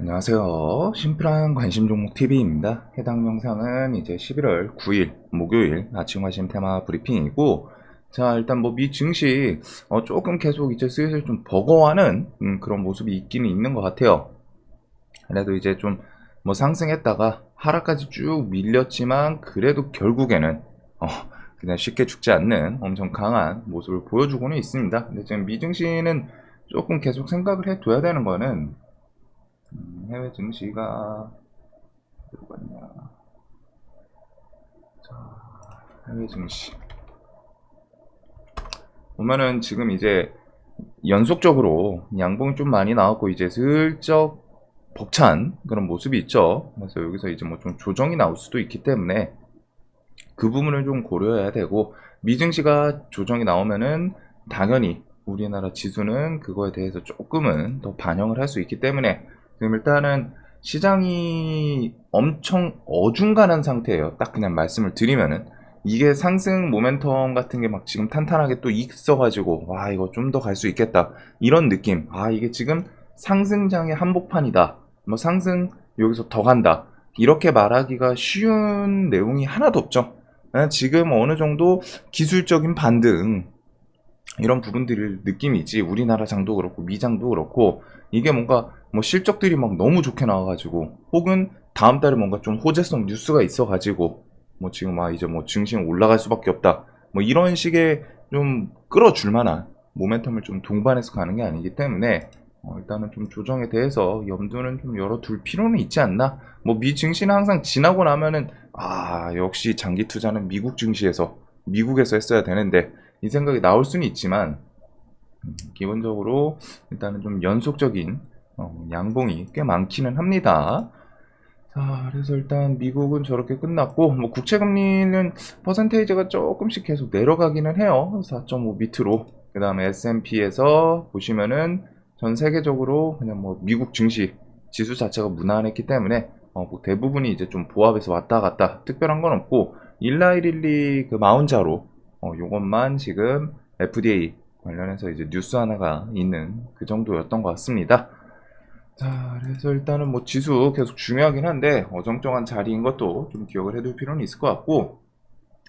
안녕하세요. 심플한 관심 종목 TV입니다. 해당 영상은 이제 11월 9일 목요일 아침 관심 테마 브리핑이고, 자, 일단 뭐 미 증시 조금 계속 이제 슬슬 좀 버거워하는 그런 모습이 있기는 있는 것 같아요. 그래도 이제 좀 뭐 상승했다가 하락까지 쭉 밀렸지만 그래도 결국에는 어, 그냥 쉽게 죽지 않는 엄청 강한 모습을 보여주고는 있습니다. 근데 지금 미 증시는 조금 계속 생각을 해둬야 되는 거는 해외 증시가 어디로 갔냐. 해외 증시 보면은 지금 이제 연속적으로 양봉이 좀 많이 나왔고 이제 슬쩍 벅찬 그런 모습이 있죠. 그래서 여기서 이제 뭐 좀 조정이 나올 수도 있기 때문에 그 부분을 좀 고려해야 되고, 미증시가 조정이 나오면은 당연히 우리나라 지수는 그거에 대해서 조금은 더 반영을 할 수 있기 때문에 지금 일단은 시장이 엄청 어중간한 상태예요. 딱 그냥 말씀을 드리면은 이게 상승 모멘텀 같은 게 막 지금 탄탄하게 또 있어가지고 와 이거 좀 더 갈 수 있겠다 이런 느낌. 아 이게 지금 상승장의 한복판이다. 뭐 상승 여기서 더 간다. 이렇게 말하기가 쉬운 내용이 하나도 없죠. 지금 어느 정도 기술적인 반등 이런 부분들을 느낌이지, 우리나라 장도 그렇고 미장도 그렇고 이게 뭔가 뭐 실적들이 막 너무 좋게 나와가지고 혹은 다음 달에 뭔가 좀 호재성 뉴스가 있어가지고 뭐 지금 이제 뭐 증시는 올라갈 수밖에 없다 뭐 이런 식의 좀 끌어줄 만한 모멘텀을 좀 동반해서 가는 게 아니기 때문에 일단은 좀 조정에 대해서 염두는 좀 열어둘 필요는 있지 않나. 뭐 미 증시는 항상 지나고 나면은 역시 장기 투자는 미국 증시에서 미국에서 했어야 되는데 이 생각이 나올 수는 있지만, 기본적으로 일단은 좀 연속적인 양봉이 꽤 많기는 합니다. 자, 그래서 일단 미국은 저렇게 끝났고, 뭐 국채금리는 퍼센테이지가 조금씩 계속 내려가기는 해요. 4.5 밑으로. 그 다음에 S&P에서 보시면은 전 세계적으로 그냥 뭐 미국 증시 지수 자체가 무난했기 때문에 뭐 대부분이 이제 좀 보합해서 왔다 갔다 특별한 건 없고, 19112 그 마운자로 요것만 지금 FDA 관련해서 이제 뉴스 하나가 있는 그 정도였던 것 같습니다. 자, 그래서 일단은 뭐 지수 계속 중요하긴 한데 어정쩡한 자리인 것도 좀 기억을 해둘 필요는 있을 것 같고,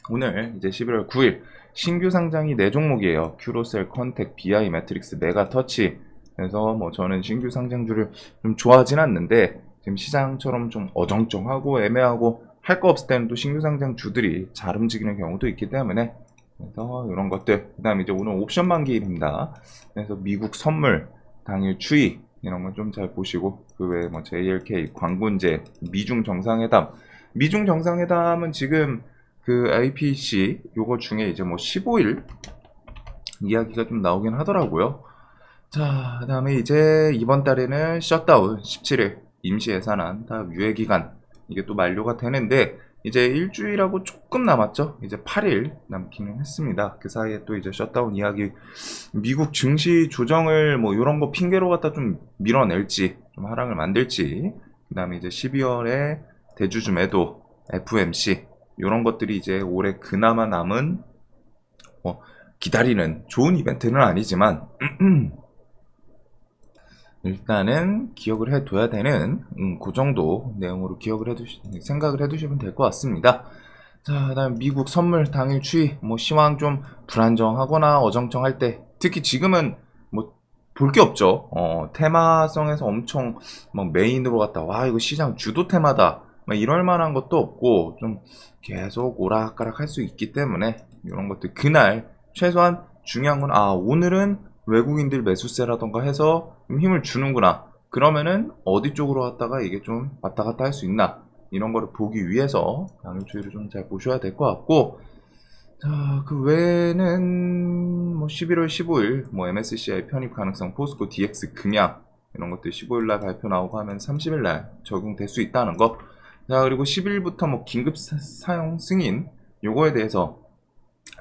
오늘 이제 11월 9일 신규 상장이 4종목이에요. 큐로셀, 컨택, BI, 매트릭스, 메가터치. 그래서 뭐 저는 신규 상장주를 좀 좋아하진 않는데 지금 시장처럼 좀 어정쩡하고 애매하고 할 거 없을 때는 또 신규 상장주들이 잘 움직이는 경우도 있기 때문에, 그래서 이런 것들. 그 다음 이제 오늘 옵션 만기일입니다. 그래서 미국 선물 당일 추이 이런 건 좀 잘 보시고, 그 외에 뭐 JLK, 광군제, 미중 정상회담. 미중 정상회담은 지금 그 IPC 요거 중에 이제 뭐 15일 이야기가 좀 나오긴 하더라고요. 자, 그 다음에 이제 이번 달에는 셧다운 17일 임시 예산안 다 유예 기간 이게 또 만료가 되는데 이제 일주일하고 조금 남았죠. 이제 8일 남기는 했습니다. 그 사이에 또 이제 셧다운 이야기, 미국 증시 조정을 뭐 이런 거 핑계로 갖다 좀 밀어낼지 좀 하락을 만들지, 그 다음에 이제 12월에 대주주 매도 FMC 이런 것들이 이제 올해 그나마 남은 뭐 기다리는 좋은 이벤트는 아니지만 일단은 기억을 해둬야 되는 그 정도 내용으로 생각을 해두시면 될 것 같습니다. 자, 그다음 미국 선물 당일 추이, 뭐 시황 좀 불안정하거나 어정쩡할 때, 특히 지금은 뭐 볼 게 없죠. 테마성에서 엄청 막 메인으로 갔다 와 이거 시장 주도 테마다 막 이럴 만한 것도 없고 좀 계속 오락가락 할 수 있기 때문에 이런 것들 그날 최소한 중요한 건 오늘은 외국인들 매수세라던가 해서 좀 힘을 주는구나. 그러면은 어디 쪽으로 갔다가 이게 좀 왔다 갔다 할 수 있나 이런 거를 보기 위해서 양일주의를 좀 잘 보셔야 될 것 같고, 자, 그 외에는 뭐 11월 15일 뭐 MSCI 편입 가능성, 포스코 DX 금약 이런 것들 15일 날 발표 나오고 하면 30일 날 적용될 수 있다는 거. 자, 그리고 10일부터 뭐 긴급 사용 승인 요거에 대해서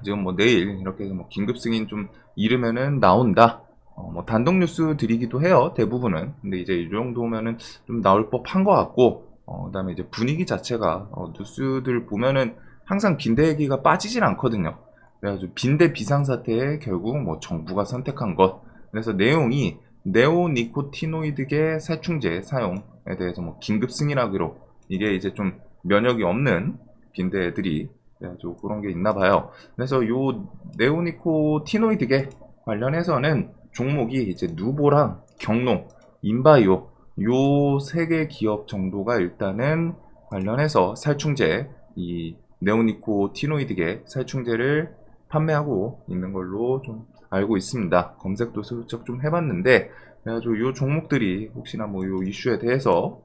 지금 뭐 내일 이렇게 해서 뭐 긴급 승인 좀 이르면은 나온다. 뭐 단독 뉴스 드리기도 해요, 대부분은. 근데 이제 이 정도면은 좀 나올 법한 것 같고, 그다음에 이제 분위기 자체가 뉴스들 보면은 항상 빈대 얘기가 빠지진 않거든요. 그래가지고 빈대 비상사태에 결국 뭐 정부가 선택한 것. 그래서 내용이 네오니코티노이드계 살충제 사용에 대해서 뭐 긴급 승인하기로, 이게 이제 좀 면역이 없는 빈대들이 그래가지고 그런 게 있나 봐요. 그래서 요 네오니코티노이드계 관련해서는 종목이 이제 누보랑 경농, 인바이오 요 세 개 기업 정도가 일단은 관련해서 살충제, 이 네오니코티노이드계 살충제를 판매하고 있는 걸로 좀 알고 있습니다. 검색도 슬쩍 좀 해봤는데, 그래가지고 요 종목들이 혹시나 뭐 요 이슈에 대해서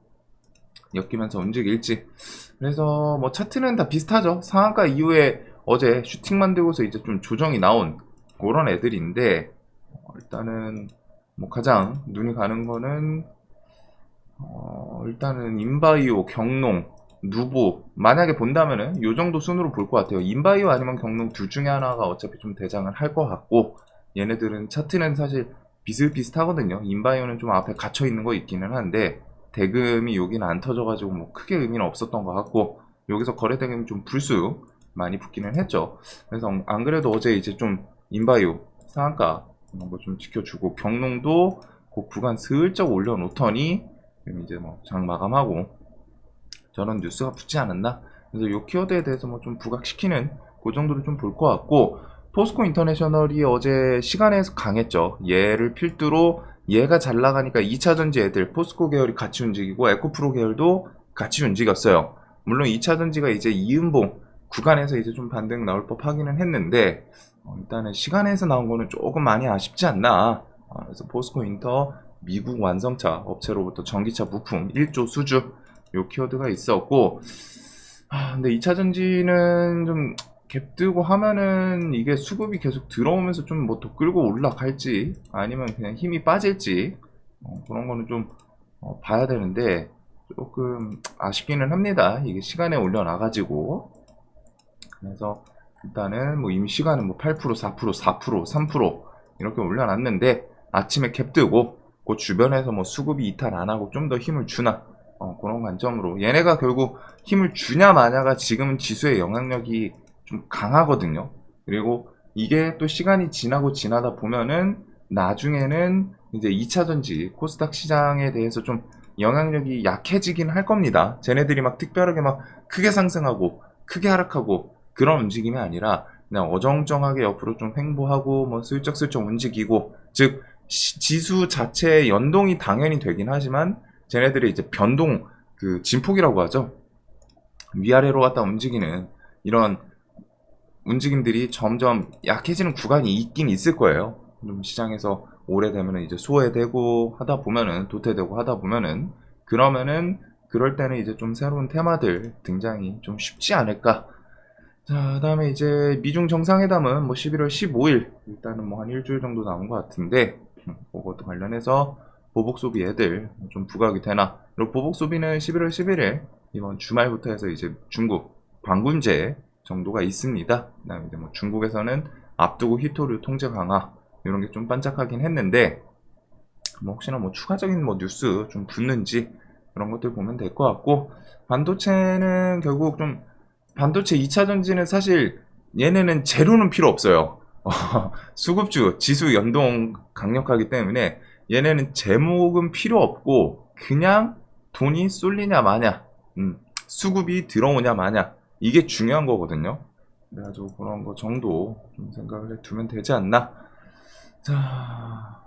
엮이면서 움직일지. 그래서 뭐 차트는 다 비슷하죠. 상한가 이후에 어제 슈팅 만들고서 이제 좀 조정이 나온 그런 애들인데, 일단은 뭐 가장 눈이 가는 거는 일단은 인바이오, 경농, 누보, 만약에 본다면은 요 정도 순으로 볼 것 같아요. 인바이오 아니면 경농 둘 중에 하나가 어차피 좀 대장을 할 것 같고, 얘네들은 차트는 사실 비슷비슷하거든요. 인바이오는 좀 앞에 갇혀 있는 거 있기는 한데 대금이 여기는 안 터져가지고 뭐 크게 의미는 없었던 것 같고, 여기서 거래 대금이 좀 불쑥 많이 붙기는 했죠. 그래서 안 그래도 어제 이제 좀 인바이오 상한가 이런 거 좀 지켜주고, 경농도 그 구간 슬쩍 올려놓더니 지금 이제 뭐 장 마감하고 저런 뉴스가 붙지 않았나? 그래서 요 키워드에 대해서 뭐 좀 부각시키는 그 정도로 좀 볼 것 같고, 포스코 인터내셔널이 어제 시간에서 강했죠. 얘를 필두로 얘가 잘 나가니까 2차전지 애들 포스코 계열이 같이 움직이고 에코프로 계열도 같이 움직였어요. 물론 2차전지가 이제 이음봉 구간에서 이제 좀 반등 나올 법 하기는 했는데, 일단은 시간에서 나온 거는 조금 많이 아쉽지 않나. 그래서 포스코 인터 미국 완성차 업체로부터 전기차 부품 1조 수주 요 키워드가 있었고, 근데 2차전지는 좀 갭 뜨고 하면은 이게 수급이 계속 들어오면서 좀 뭐 더 끌고 올라갈지 아니면 그냥 힘이 빠질지, 그런 거는 좀 봐야 되는데 조금 아쉽기는 합니다. 이게 시간에 올려놔가지고. 그래서 일단은 뭐 이미 시간은 뭐 8%, 4%, 4%, 3% 이렇게 올려놨는데, 아침에 갭 뜨고 그 주변에서 뭐 수급이 이탈 안 하고 좀 더 힘을 주나, 그런 관점으로 얘네가 결국 힘을 주냐 마냐가 지금은 지수의 영향력이 좀 강하거든요. 그리고 이게 또 시간이 지나고 지나다 보면은 나중에는 이제 2차전지 코스닥 시장에 대해서 좀 영향력이 약해지긴 할 겁니다. 쟤네들이 막 특별하게 막 크게 상승하고 크게 하락하고 그런 움직임이 아니라 그냥 어정쩡하게 옆으로 좀 횡보하고 뭐 슬쩍슬쩍 움직이고, 즉 지수 자체의 연동이 당연히 되긴 하지만 쟤네들의 이제 변동, 그 진폭이라고 하죠. 위아래로 갔다 움직이는 이런 움직임들이 점점 약해지는 구간이 있긴 있을 거예요. 좀 시장에서 오래되면 이제 소외되고 하다 보면은, 도태되고 하다 보면은, 그러면은 그럴 때는 이제 좀 새로운 테마들 등장이 좀 쉽지 않을까. 자, 그다음에 이제 미중 정상회담은 뭐 11월 15일 일단은 뭐 한 일주일 정도 남은 것 같은데, 그것도 관련해서 보복 소비 애들 좀 부각이 되나. 그리고 보복 소비는 11월 11일 이번 주말부터 해서 이제 중국 방군제 정도가 있습니다. 그다음에 이제 뭐 중국에서는 앞두고 히토류 통제 강화 이런 게 좀 반짝하긴 했는데, 뭐 혹시나 뭐 추가적인 뭐 뉴스 좀 붙는지 그런 것들 보면 될 것 같고, 반도체는 결국 좀 반도체 2차 전지는 사실 얘네는 재료는 필요 없어요. 수급주 지수 연동 강력하기 때문에 얘네는 제목은 필요 없고 그냥 돈이 쏠리냐 마냐, 수급이 들어오냐 마냐, 이게 중요한 거거든요. 그래가지고 그런 거 정도 좀 생각을 해두면 되지 않나. 자,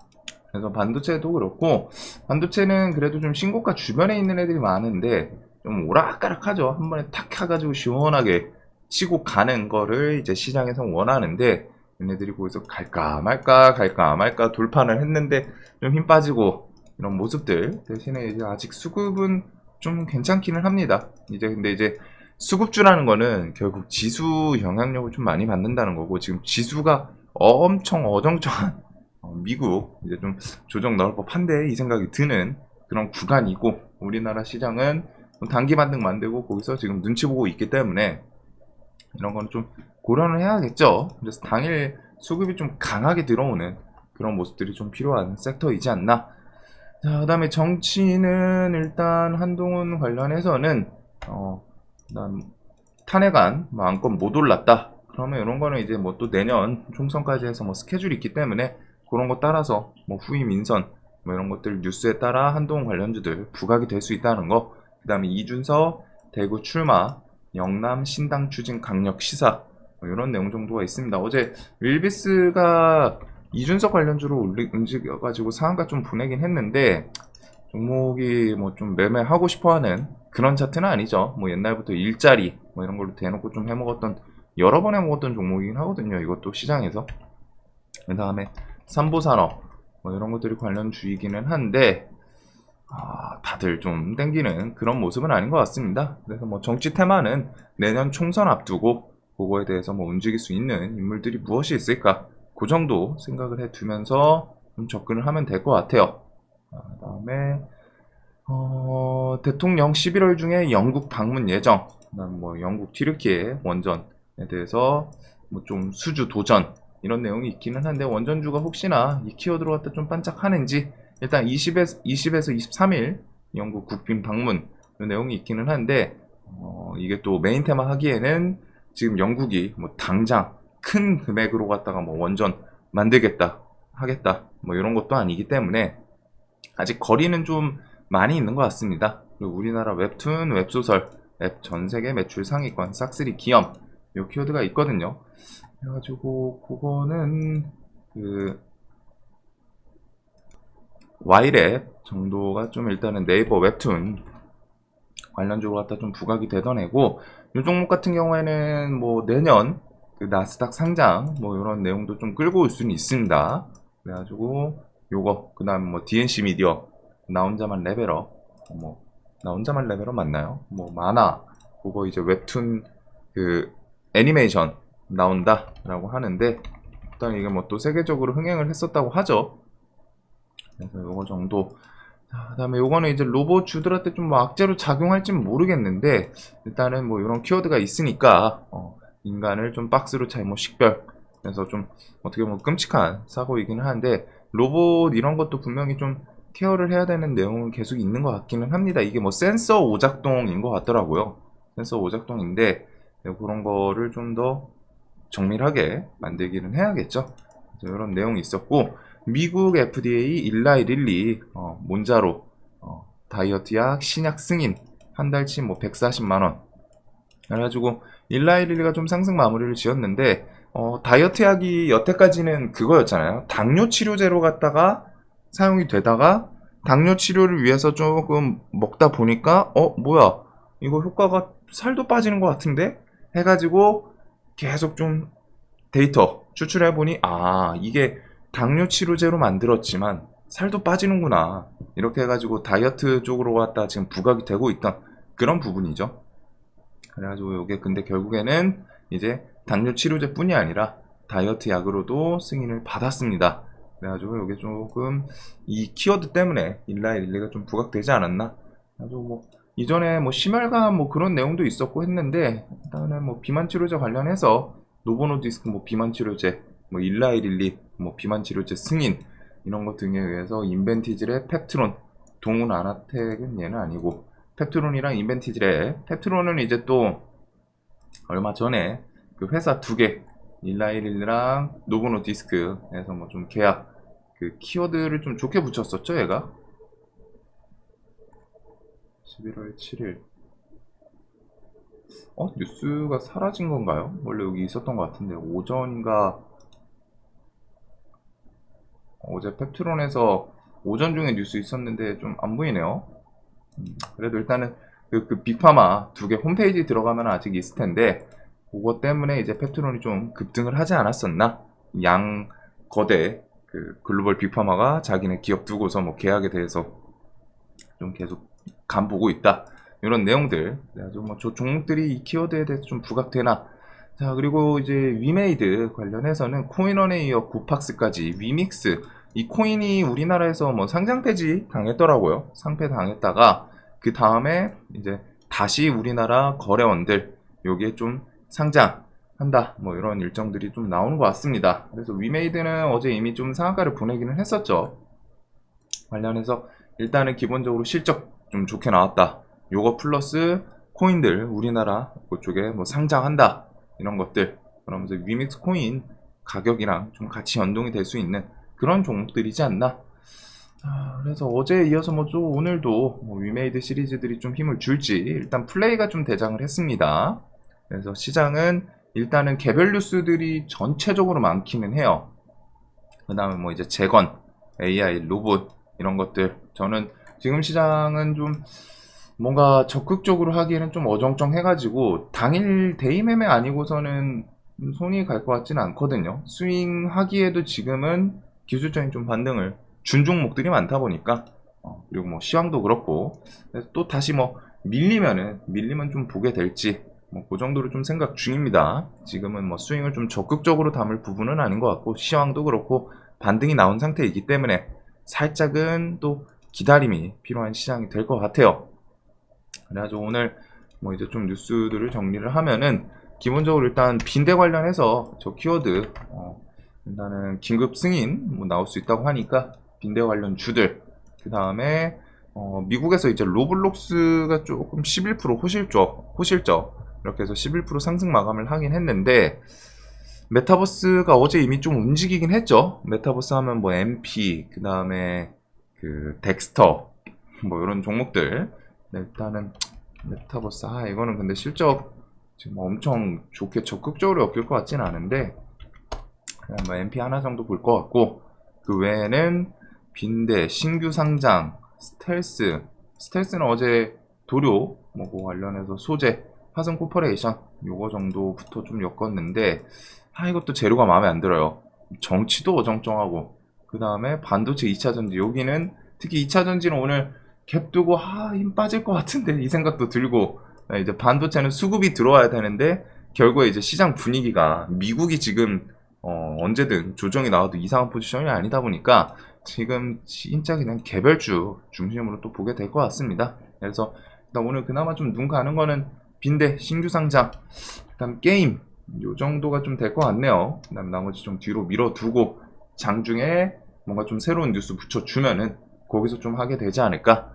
그래서 반도체도 그렇고, 반도체는 그래도 좀 신고가 주변에 있는 애들이 많은데 좀 오락가락하죠. 한 번에 탁 해가지고 시원하게 치고 가는 거를 이제 시장에서 원하는데, 얘네들이 거기서 갈까 말까 갈까 말까 돌판을 했는데 좀 힘 빠지고 이런 모습들 대신에 이제 아직 수급은 좀 괜찮기는 합니다. 이제 근데 이제 수급주라는 거는 결국 지수 영향력을 좀 많이 받는다는 거고, 지금 지수가 엄청 어정쩡한 미국 이제 좀 조정 나올 법한데 이 생각이 드는 그런 구간이고, 우리나라 시장은 단기 반등 만들고 거기서 지금 눈치 보고 있기 때문에 이런 거는 좀 고려를 해야겠죠. 그래서 당일 수급이 좀 강하게 들어오는 그런 모습들이 좀 필요한 섹터이지 않나. 자, 그다음에 정치는 일단 한동훈 관련해서는 난 탄핵안 뭐 안건 못 올랐다. 그러면 이런 거는 이제 뭐 또 내년 총선까지 해서 뭐 스케줄이 있기 때문에 그런 거 따라서 뭐 후임 인선 뭐 이런 것들 뉴스에 따라 한동훈 관련주들 부각이 될 수 있다는 거. 그 다음에 이준석 대구 출마, 영남 신당 추진 강력 시사, 뭐 이런 내용 정도가 있습니다. 어제 윌비스가 이준석 관련주로 움직여가지고 상한가 좀 보내긴 했는데 종목이 뭐 좀 매매하고 싶어하는 그런 차트는 아니죠. 뭐 옛날부터 일자리 뭐 이런 걸로 대놓고 좀 해먹었던, 여러 번 해먹었던 종목이긴 하거든요. 이것도 시장에서. 그 다음에 삼보산업 뭐 이런 것들이 관련주이기는 한데 다들 좀 땡기는 그런 모습은 아닌 것 같습니다. 그래서 뭐 정치 테마는 내년 총선 앞두고 그거에 대해서 뭐 움직일 수 있는 인물들이 무엇이 있을까, 그 정도 생각을 해두면서 좀 접근을 하면 될 것 같아요. 그 다음에 대통령 11월 중에 영국 방문 예정, 그다음 뭐 영국 튀르키예 원전에 대해서 뭐 좀 수주 도전 이런 내용이 있기는 한데, 원전주가 혹시나 이 키워드로 갖다 좀 반짝하는지, 일단 20에서 23일 영국 국빈 방문 그 내용이 있기는 한데, 이게 또 메인 테마 하기에는 지금 영국이 뭐 당장 큰 금액으로 갖다가 뭐 원전 만들겠다 하겠다 뭐 이런 것도 아니기 때문에 아직 거리는 좀 많이 있는 것 같습니다. 그리고 우리나라 웹툰, 웹소설, 앱 전세계 매출 상위권, 싹쓸이 기염 요 키워드가 있거든요. 그래가지고 그거는 그 와이랩 정도가 좀 일단은 네이버 웹툰 관련주로 갖다 좀 부각이 되던 애고, 이 종목 같은 경우에는 뭐 내년 그 나스닥 상장 뭐 이런 내용도 좀 끌고 올 수는 있습니다. 그래가지고 요거, 그 다음 뭐 DNC 미디어, 나 혼자만 레벨업, 뭐 나 혼자만 레벨업 맞나요? 뭐 만화, 그거 이제 웹툰 그 애니메이션 나온다 라고 하는데, 일단 이게 뭐 또 세계적으로 흥행을 했었다고 하죠. 그래서 요거 정도. 그 다음에 요거는 이제 로봇 주들한테 좀 뭐 악재로 작용할지는 모르겠는데, 일단은 뭐 이런 키워드가 있으니까 인간을 좀 박스로 잘못 식별, 그래서 좀 어떻게 보면 끔찍한 사고이기는 한데, 로봇 이런 것도 분명히 좀 케어를 해야 되는 내용은 계속 있는 것 같기는 합니다. 이게 뭐 센서 오작동인 것 같더라고요. 센서 오작동인데 그런 거를 좀 더 정밀하게 만들기는 해야겠죠. 이런 내용이 있었고, 미국 FDA 일라이 릴리 몬자로 다이어트 약 신약 승인 한 달치 뭐 140만원. 그래가지고 일라이 릴리가 좀 상승 마무리를 지었는데, 다이어트 약이 여태까지는 그거였잖아요. 당뇨 치료제로 갖다가 사용이 되다가 당뇨 치료를 위해서 조금 먹다 보니까 뭐야 이거 효과가 살도 빠지는 것 같은데 해가지고 계속 좀 데이터 추출해보니 이게 당뇨 치료제로 만들었지만 살도 빠지는구나, 이렇게 해가지고 다이어트 쪽으로 갖다 지금 부각이 되고 있던 그런 부분이죠. 그래가지고 이게 근데 결국에는 이제 당뇨 치료제 뿐이 아니라 다이어트 약으로도 승인을 받았습니다. 그래가지고 이게 조금 이 키워드 때문에 일라이 릴리가 좀 부각되지 않았나. 그래가지고 뭐 이전에 뭐 심혈관 뭐 그런 내용도 있었고 했는데, 일단은 뭐 비만 치료제 관련해서 노보노디스크 뭐 비만 치료제, 뭐 일라이 릴리 뭐 비만 치료제 승인 이런 것 등에 의해서 인벤티질의 펩트론, 동훈 아나텍은 얘는 아니고 펩트론이랑 인벤티질의 펩트론은 이제 또 얼마 전에 그 회사 두 개, 일라이릴이랑 노보노디스크에서 뭐 좀 계약 그 키워드를 좀 좋게 붙였었죠, 얘가. 11월 7일. 뉴스가 사라진 건가요? 원래 여기 있었던 것 같은데, 오전인가, 어제 펩트론에서 오전 중에 뉴스 있었는데 좀 안 보이네요. 그래도 일단은 그 빅파마 두 개 홈페이지 들어가면 아직 있을 텐데, 그거 때문에 이제 펩트론이 좀 급등을 하지 않았었나? 양 거대 그 글로벌 빅파마가 자기네 기업 두고서 뭐 계약에 대해서 좀 계속 간 보고 있다, 이런 내용들. 그래서 뭐 저 종목들이 이 키워드에 대해서 좀 부각되나. 자, 그리고 이제 위메이드 관련해서는 코인원에 이어 구팍스까지 위믹스, 이 코인이 우리나라에서 뭐 상장 폐지 당했더라고요. 상폐 당했다가 그 다음에 이제 다시 우리나라 거래원들 여기에 좀 상장한다, 뭐 이런 일정들이 좀 나오는 것 같습니다. 그래서 위메이드는 어제 이미 좀 상한가를 보내기는 했었죠. 관련해서 일단은 기본적으로 실적 좀 좋게 나왔다, 요거 플러스 코인들 우리나라 그쪽에 뭐 상장한다 이런 것들, 그러면서 위믹스 코인 가격이랑 좀 같이 연동이 될 수 있는 그런 종목들이지 않나. 그래서 어제에 이어서 뭐 좀 오늘도 뭐 위메이드 시리즈들이 좀 힘을 줄지 일단 플레이가 좀 대장을 했습니다. 그래서 시장은 일단은 개별 뉴스들이 전체적으로 많기는 해요. 그 다음에 뭐 이제 재건, AI, 로봇 이런 것들 저는 지금 시장은 좀 뭔가 적극적으로 하기에는 좀 어정쩡해가지고 당일 데이 매매 아니고서는 손이 갈 것 같지는 않거든요. 스윙하기에도 지금은 기술적인 좀 반등을 준 종목들이 많다 보니까 그리고 뭐 시황도 그렇고 그래서 또 다시 뭐 밀리면 좀 보게 될지 뭐 그 정도로 좀 생각 중입니다. 지금은 뭐 스윙을 좀 적극적으로 담을 부분은 아닌 것 같고 시황도 그렇고 반등이 나온 상태이기 때문에 살짝은 또 기다림이 필요한 시장이 될 것 같아요. 그래가지고 오늘 뭐 이제 좀 뉴스들을 정리를 하면은 기본적으로 일단 빈대 관련해서 저 키워드 일단은 긴급 승인 뭐 나올 수 있다고 하니까 빈대 관련 주들 그 다음에 미국에서 이제 로블록스가 조금 11% 호실적 이렇게 해서 11% 상승 마감을 하긴 했는데 메타버스가 어제 이미 좀 움직이긴 했죠. 메타버스 하면 뭐 MP 그 다음에 그 덱스터 뭐 이런 종목들 일단은 메타버스 이거는 근데 실적 지금 엄청 좋게 적극적으로 엮일 것 같진 않은데 그냥 뭐 MP 하나 정도 볼 것 같고 그 외에는 빈대, 신규 상장, 스텔스는 어제 도료 뭐 관련해서 소재, 화성 코퍼레이션 요거 정도부터 좀 엮었는데 이것도 재료가 마음에 안 들어요. 정치도 어정쩡하고 그 다음에 반도체 2차전지 여기는 특히 2차전지는 오늘 갭 두고 힘 빠질 것 같은데 이 생각도 들고 이제 반도체는 수급이 들어와야 되는데 결국에 이제 시장 분위기가 미국이 지금 언제든 조정이 나와도 이상한 포지션이 아니다 보니까 지금 진짜 그냥 개별주 중심으로 또 보게 될 것 같습니다. 그래서 일단 오늘 그나마 좀 눈 가는 거는 빈대, 신규 상장, 그다음 게임 요 정도가 좀 될 것 같네요. 그다음 나머지 좀 뒤로 밀어두고 장중에 뭔가 좀 새로운 뉴스 붙여주면은 거기서 좀 하게 되지 않을까.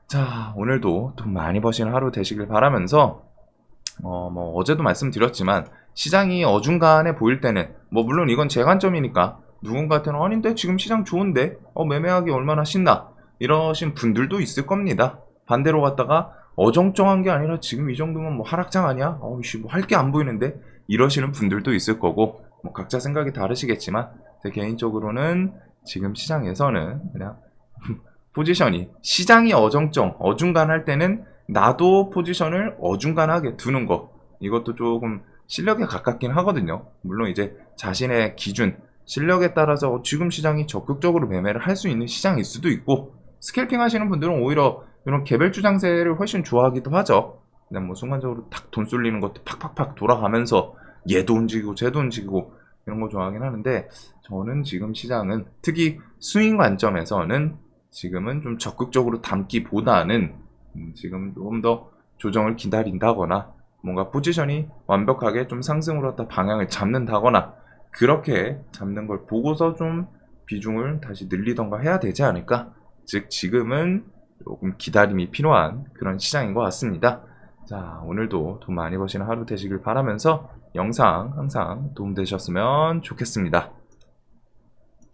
자, 오늘도 돈 많이 버시는 하루 되시길 바라면서 뭐 어제도 말씀드렸지만 시장이 어중간해 보일 때는 뭐 물론 이건 제 관점이니까 누군가한테는 아닌데 지금 시장 좋은데 매매하기 얼마나 신나 이러신 분들도 있을 겁니다. 반대로 갔다가 어정쩡한 게 아니라 지금 이 정도면 뭐 하락장 아니야? 뭐 할 게 안 보이는데 이러시는 분들도 있을 거고 뭐 각자 생각이 다르시겠지만 제 개인적으로는 지금 시장에서는 그냥 포지션이 시장이 어중간할 때는 나도 포지션을 어중간하게 두는 거 이것도 조금 실력에 가깝긴 하거든요. 물론 이제 자신의 기준 실력에 따라서 지금 시장이 적극적으로 매매를 할 수 있는 시장일 수도 있고 스캘핑 하시는 분들은 오히려 이런 개별주 장세를 훨씬 좋아하기도 하죠. 그냥 뭐 순간적으로 탁 돈 쏠리는 것도 팍팍팍 돌아가면서 얘도 움직이고 쟤도 움직이고 이런 거 좋아하긴 하는데 저는 지금 시장은 특히 스윙 관점에서는 지금은 좀 적극적으로 담기보다는 지금 조금 더 조정을 기다린다거나 뭔가 포지션이 완벽하게 좀 상승으로 갖다 방향을 잡는다거나 그렇게 잡는 걸 보고서 좀 비중을 다시 늘리던가 해야 되지 않을까? 즉 지금은 조금 기다림이 필요한 그런 시장인 것 같습니다. 자, 오늘도 돈 많이 버시는 하루 되시길 바라면서 영상 항상 도움되셨으면 좋겠습니다.